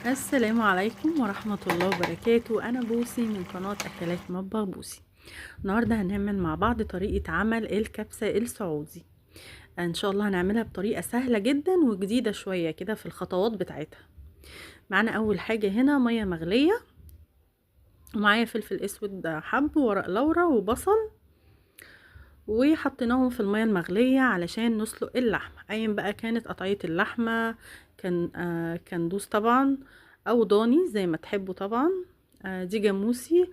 السلام عليكم ورحمة الله وبركاته. أنا بوسي من قناة أكلات مطبخ بوسي. النهاردة هنعمل مع بعض طريقة عمل الكبسة السعودي. إن شاء الله هنعملها بطريقة سهلة جدا وجديدة شوية كده في الخطوات بتاعتها. معانا أول حاجة هنا مية مغلية، ومعايا فلفل أسود حب وورق لورا وبصل، وحطيناهم في المية المغلية علشان نسلق اللحمة. أيا بقى كانت قطعية اللحمة، كان دوس طبعا أو ضاني زي ما تحبوا طبعا. دي جاموسي،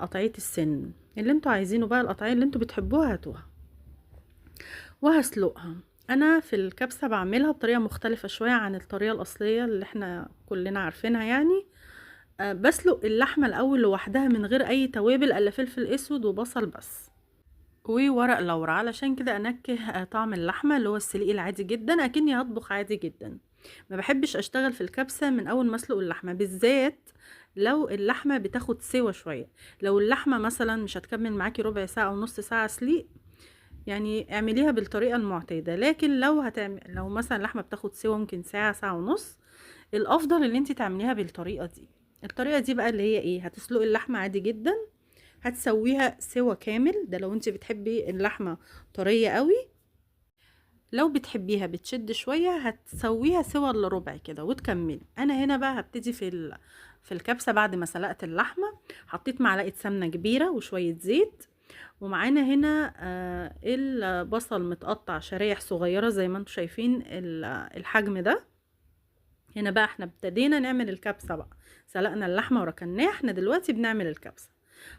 قطعية السن اللي انتوا عايزينه بقى، القطعية اللي انتوا بتحبوها هاتوها. وهسلقها. انا في الكبسة بعملها بطريقة مختلفة شوية عن الطريقة الأصلية اللي احنا كلنا عارفينها يعني. بسلق اللحمة الأول لوحدها من غير أي توابل إلا فلفل أسود وبصل بس، وورق لورا، علشان كده انكه طعم اللحمه اللي هو السليق العادي جدا، اكني هطبخ عادي جدا. ما بحبش اشتغل في الكبسه من اول ما اسلق اللحمه، بالذات لو اللحمه بتاخد سوا شويه. لو اللحمه مثلا مش هتكمل معاكي ربع ساعه او نص ساعه سليق، يعني اعمليها بالطريقه المعتاده. لكن لو مثلا اللحمه بتاخد سوا ممكن ساعه، ساعه ونص، الافضل ان انت تعمليها بالطريقه دي. الطريقه دي بقى اللي هي ايه، هتسلقي اللحمه عادي جدا، هتسويها سوا كامل. ده لو انت بتحبي اللحمه طريه قوي. لو بتحبيها بتشد شويه هتسويها سوا الا ربع كده وتكملي. انا هنا بقى هبتدي في الكبسه. بعد ما سلقت اللحمه حطيت معلقه سمنه كبيره وشويه زيت، ومعانا هنا البصل متقطع شرايح صغيره زي ما انتم شايفين الحجم ده. هنا بقى احنا ابتدينا نعمل الكبسه بقى، سلقنا اللحمه وركناها، احنا دلوقتي بنعمل الكبسه.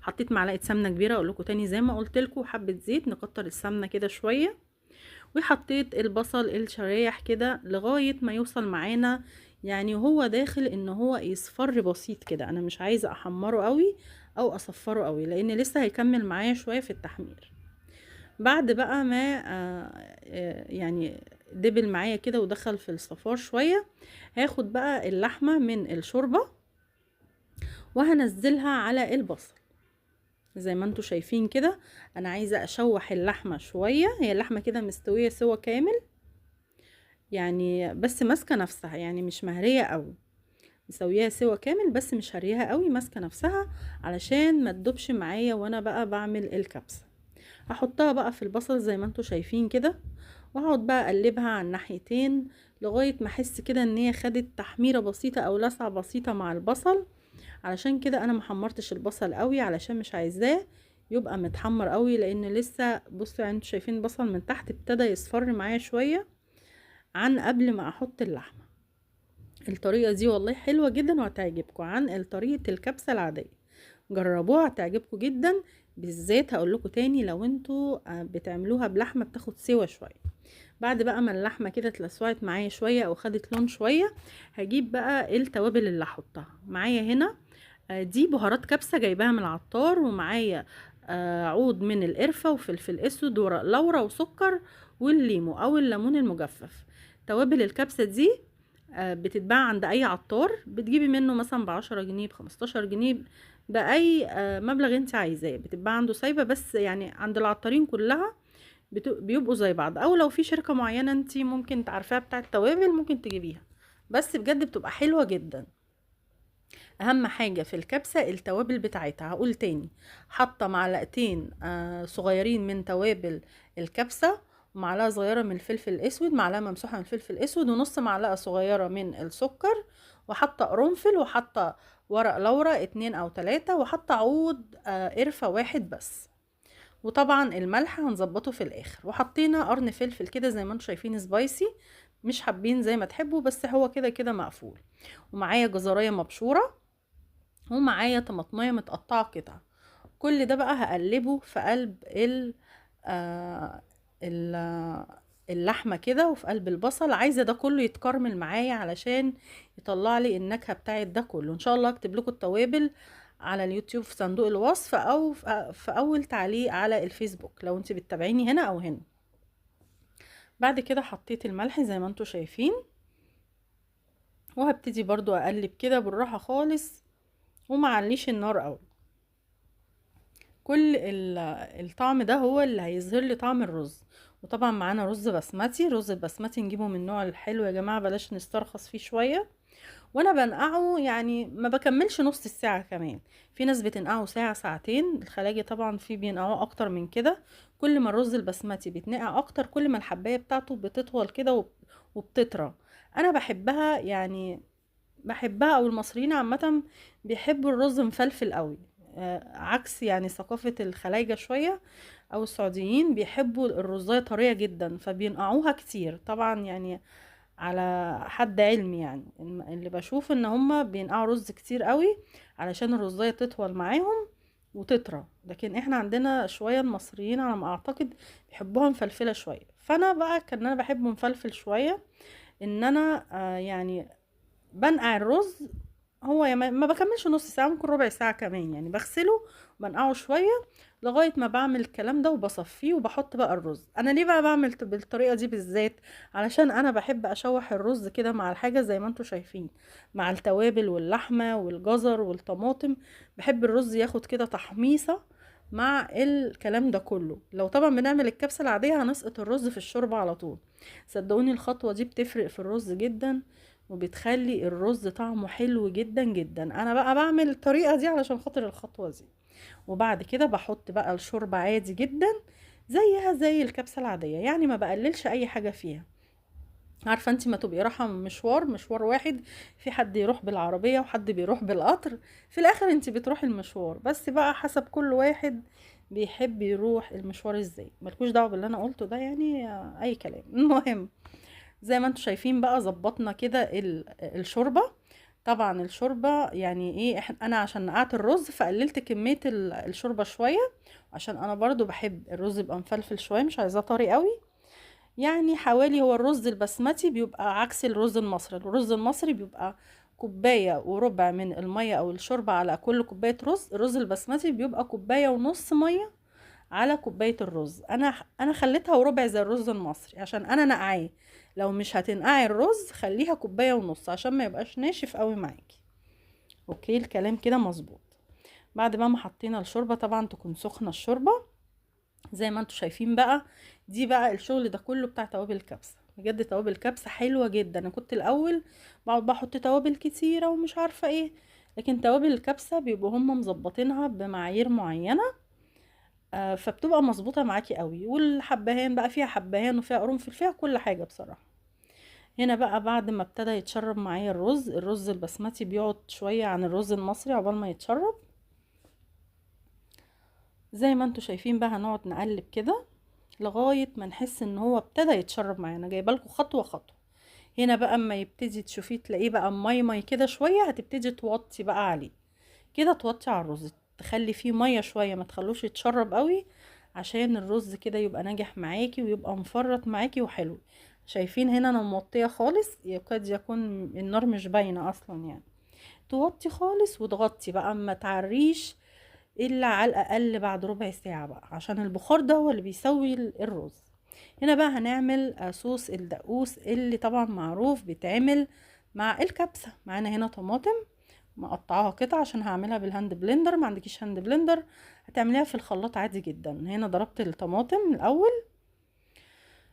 حطيت معلقه سمنه كبيره، اقول لكم تاني زي ما قلت لكم، حبه زيت نكتر السمنه كده شويه، وحطيت البصل الشرايح كده لغايه ما يوصل معانا، يعني هو داخل ان هو يصفر بسيط كده. انا مش عايزه احمره قوي او اصفره قوي لان لسه هيكمل معايا شويه في التحمير. بعد بقى ما يعني دبل معايا كده ودخل في الصفار شويه، هاخد بقى اللحمه من الشوربه وهنزلها على البصل زي ما انتوا شايفين كده. انا عايزه اشوح اللحمه شويه، هي اللحمه كده مستويه سوا كامل يعني، بس ماسكه نفسها، يعني مش مهريه قوي، مسويها سوا كامل بس مش هريها قوي، ماسكه نفسها علشان ما تدوبش معايا وانا بقى بعمل الكبسه. هحطها بقى في البصل زي ما انتوا شايفين كده، وهقعد بقى اقلبها على الناحيتين لغايه ما احس كده ان هي خدت تحميره بسيطه او لسعه بسيطه مع البصل. علشان كده انا محمرتش البصل قوي، علشان مش عايزاه يبقى متحمر قوي، لان لسه بصوا يعني انتوا شايفين البصل من تحت ابتدى يصفر معايا شويه عن قبل ما احط اللحمه. الطريقه دي والله حلوه جدا وهتعجبكم عن طريقه الكبسه العاديه. جربوها هتعجبكم جدا، بالذات هقول لكم تاني لو انتوا بتعملوها بلحمه بتاخد سوا شويه. بعد بقى ما اللحمه كده اتلسعت معايا شويه او خدت لون شويه، هجيب بقى التوابل اللي هحطها معايا هنا. دي بهارات كبسة جايباها من العطار، ومعايا عود من القرفة وفلفل اسود ورق لورا وسكر والليمو او الليمون المجفف. توابل الكبسة دي بتتباع عند اي عطار، بتجيبي منه مثلا ب10 جنيه ب15 جنيه، باي مبلغ انت عايزاه، بتتباع عنده سايبة. بس يعني عند العطارين كلها بيبقوا زي بعض، او لو في شركة معينة انت ممكن تعرفيها بتاعة التوابل ممكن تجيبيها، بس بجد بتبقى حلوة جدا. اهم حاجة في الكبسة التوابل بتاعتها. هقول تاني، حاطة معلقتين صغيرين من توابل الكبسة، ومعلقة صغيرة من الفلفل الاسود، معلقة ممسوحة من الفلفل الاسود، ونص معلقة صغيرة من السكر، وحاطة قرنفل، وحاطة ورق لورا 2 أو 3، وحاطة عود قرفة واحد بس. وطبعا الملح هنظبطه في الاخر، وحطينا قرن فلفل كده زي ما انتم شايفين سبايسي، مش حابين زي ما تحبوا، بس هو كده كده مقفول. ومعايا جزرايه مبشوره، ومعايا طماطمية متقطعة قطع. كل ده بقى هقلبه في قلب آه ال اللحمة كده، وفي قلب البصل. عايزة ده كله يتكرمل معايا علشان يطلع لي النكهة بتاعت ده كله. ان شاء الله اكتب لكم التوابل على اليوتيوب في صندوق الوصف، او في اول تعليق على الفيسبوك لو انت بتتابعيني هنا او هنا. بعد كده حطيت الملح زي ما انتوا شايفين، وهبتدي برضو اقلب كده بالراحة خالص ومعليش النار قوي. كل الطعم ده هو اللي هيظهر لي طعم الرز. وطبعا معانا رز بسمتي. رز البسمتي نجيبه من النوع الحلو يا جماعة، بلاش نسترخص فيه شوية. وانا بنقعه يعني ما بكملش نص الساعة كمان، في ناس بتنقعه ساعة ساعتين، الخلاجي طبعا في بينقعوه اكتر من كده. كل ما الرز البسمتي بيتنقع اكتر كل ما الحباية بتاعته بتطول كده وبتطرى. انا بحبها يعني، بحبها، او المصريين عامة بيحبوا الرز مفلفل قوي. عكس يعني ثقافة الخلايجة شوية، او السعوديين بيحبوا الرزاية طرية جدا فبينقعوها كتير طبعا يعني. على حد علمي يعني اللي بشوف ان هما بينقعوا رز كتير قوي علشان الرزاية تطول معاهم وتطرى. لكن احنا عندنا شوية المصريين على ما اعتقد بيحبوها مفلفلة شوية. فانا بقى كان انا بحبه مفلفل شوية، ان انا يعني بنقع الرز. هو يا ما بكملش نص ساعة، ممكن ربع ساعة كمان يعني. بغسله وبنقعه شوية لغاية ما بعمل الكلام ده وبصفيه وبحط بقى الرز. انا ليه بقى بعمل بالطريقة دي بالذات؟ علشان انا بحب اشوح الرز كده مع الحاجة زي ما انتوا شايفين، مع التوابل واللحمة والجزر والطماطم. بحب الرز ياخد كده تحميصة مع الكلام ده كله. لو طبعا بنعمل الكبسة العادية هنسقط الرز في الشوربة على طول. صدقوني الخطوة دي بتفرق في الرز جدا، وبتخلي الرز طعمه حلو جدا جدا. انا بقى بعمل الطريقة دي علشان خاطر الخطوة دي. وبعد كده بحط بقى الشوربة عادي جدا زيها زي الكبسة العادية، يعني ما بقللش اي حاجة فيها. عارفة انت ما تبقي رايحة مشوار واحد، في حد يروح بالعربية وحد بيروح بالقطر، في الاخر انت بتروحي المشوار، بس بقى حسب كل واحد بيحب يروح المشوار ازاي. ملكوش دعوة باللي انا قلته ده يعني، اي كلام. المهم زي ما انتوا شايفين بقى ظبطنا كده الشوربة. طبعا الشوربة يعني ايه، انا عشان نقعت الرز فقللت كمية الشوربة شوية، عشان انا برضو بحب الرز يبقى مفلفل شوية، مش عايزاه طري قوي. يعني حوالي، هو الرز البسمتي بيبقى عكس الرز المصري. الرز المصري بيبقى كوباية وربع من المية او الشوربة على كل كوباية رز. الرز البسمتي بيبقى كوباية ونص مية على كوباية الرز. انا خليتها وربع زي الرز المصري عشان انا نقعاه. لو مش هتنقعي الرز خليها كوباية ونص عشان ما يبقاش ناشف قوي معاكي. اوكي الكلام كده مظبوط. بعد بقى ما حطينا الشوربة، طبعا تكون سخنة الشوربة زي ما انتوا شايفين بقى. دي بقى الشغل ده كله بتاع توابل الكبسة. بجد توابل الكبسة حلوة جدا. انا كنت الاول بقعد بحط توابل كتيرة ومش عارفة ايه، لكن توابل الكبسة بيبقوا هم مظبطينها بمعايير معينة. فبتبقى مظبوطة معاكي قوي. والحبهان بقى فيها حبهان وفيها قرنفل، فيها كل حاجة بصراحة. هنا بقى بعد ما ابتدى يتشرب معايا الرز البسمتي بيقعد شوية عن الرز المصري عقبال ما يتشرب. زي ما انتوا شايفين بقى هنقعد نقلب كده لغاية ما نحس ان هو ابتدى يتشرب معانا. جايبه لكم خطوة خطوة. هنا بقى اما يبتدي تشوفيه تلاقيه بقى مي كده شوية، هتبتدي توطي بقى عليه كده، توطي على الرز، تخلي فيه مية شوية، ما تخلوش يتشرب قوي عشان الرز كده يبقى ناجح معاكي ويبقى مفرط معاكي وحلو. شايفين هنا انا موطيه خالص، يكاد يكون النار مش باينه اصلا يعني. توطي خالص وتغطي بقى، ما تعريش الا على الاقل بعد ربع ساعه بقى، عشان البخار ده هو اللي بيسوي الرز. هنا بقى هنعمل صوص الدقوس اللي طبعا معروف بيتعمل مع الكبسه. معانا هنا طماطم مقطعاها قطع عشان هعملها بالهاند بلندر. ما عندكيش هاند بلندر هتعمليها في الخلاط عادي جدا. هنا ضربت الطماطم الاول.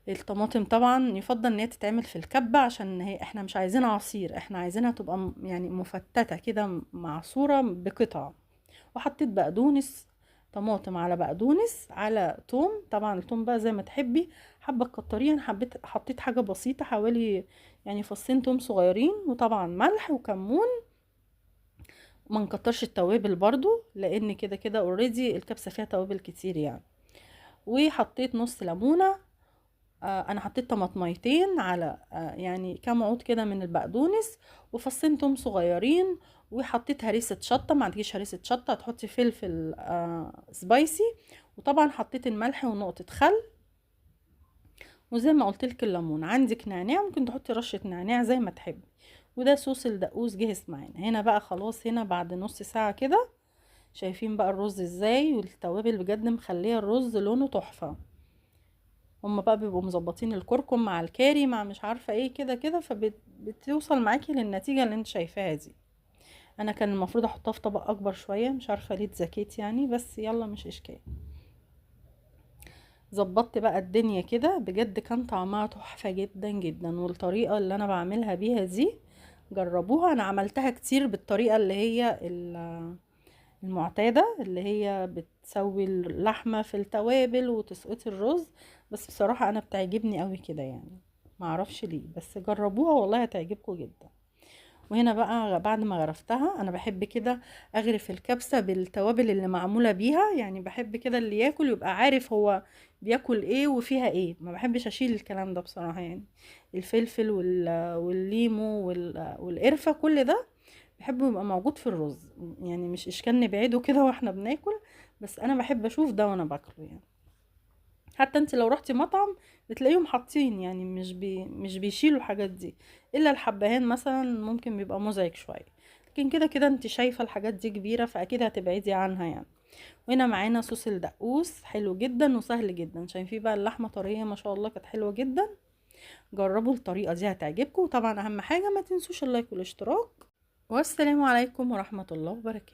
الطماطم طبعا يفضل ان هي تتعمل في الكبة، عشان احنا مش عايزينها عصير، احنا عايزينها تبقى يعني مفتتة كده معصورة بقطع. وحطيت بقدونس، طماطم على بقدونس على توم. طبعا التوم بقى زي ما تحبي، حابه تكتريه. انا حطيت حاجه بسيطه حوالي يعني فصين توم صغيرين، وطبعا ملح وكمون. ما نكترش التوابل برضو لان كده كده اوريدي الكبسه فيها توابل كتير يعني. وحطيت نص ليمونه. انا حطيت طماطميتين على يعني كام عود كده من البقدونس، وفصين توم صغيرين. وحطيت هريسه شطه، ما عندكيش هريسه شطه هتحطي فلفل سبايسي. وطبعا حطيت الملح ونقطه خل. وزي ما قلت لك الليمون، عندك نعناع ممكن تحطي رشه نعناع زي ما تحبي. وده صوص الدقوس جهز معانا. هنا بقى خلاص، هنا بعد نص ساعه كده شايفين بقى الرز ازاي، والتوابل بجد مخليه الرز لونه تحفه. هما بقى بيبقوا مظبطين الكركم مع الكاري مع مش عارفه ايه كده كده، فبتوصل معاكي للنتيجه اللي انت شايفاها دي. انا كان المفروض احطها في طبق اكبر شويه، مش عارفه ليه اتزكيت يعني، بس يلا مش اشكال. ظبطت بقى الدنيا كده بجد، كان طعمها تحفة جدا جدا. والطريقة اللي انا بعملها بيها دي جربوها، انا عملتها كتير بالطريقة اللي هي المعتادة، اللي هي بتسوي اللحمة في التوابل وتسقطي الرز. بس بصراحة انا بتعجبني قوي كده يعني، معرفش ليه، بس جربوها والله هتعجبكم جدا. وهنا بقى بعد ما غرفتها انا بحب كده اغرف الكبسة بالتوابل اللي معمولة بيها، يعني بحب كده اللي ياكل يبقى عارف هو بياكل ايه وفيها ايه. ما بحبش اشيل الكلام ده بصراحة يعني. الفلفل والليمو والقرفة كل ده بحبه يبقى موجود في الرز، يعني مش اشكال نبعده كده واحنا بناكل، بس انا بحب اشوف ده وانا باكله يعني. حتى انت لو رحتي مطعم بتلاقيهم حاطين، يعني مش بيشيلوا الحاجات دي، الا الحبهان مثلا ممكن بيبقى مزعج شويه، لكن كده كده انت شايفه الحاجات دي كبيره فاكيد هتبعدي عنها يعني. وهنا معانا صوص الدقوس حلو جدا وسهل جدا. شايفين بقى اللحمه طريه ما شاء الله، كانت حلوه جدا. جربوا الطريقه دي هتعجبكم. وطبعا اهم حاجه ما تنسوش اللايك والاشتراك. والسلام عليكم ورحمه الله وبركاته.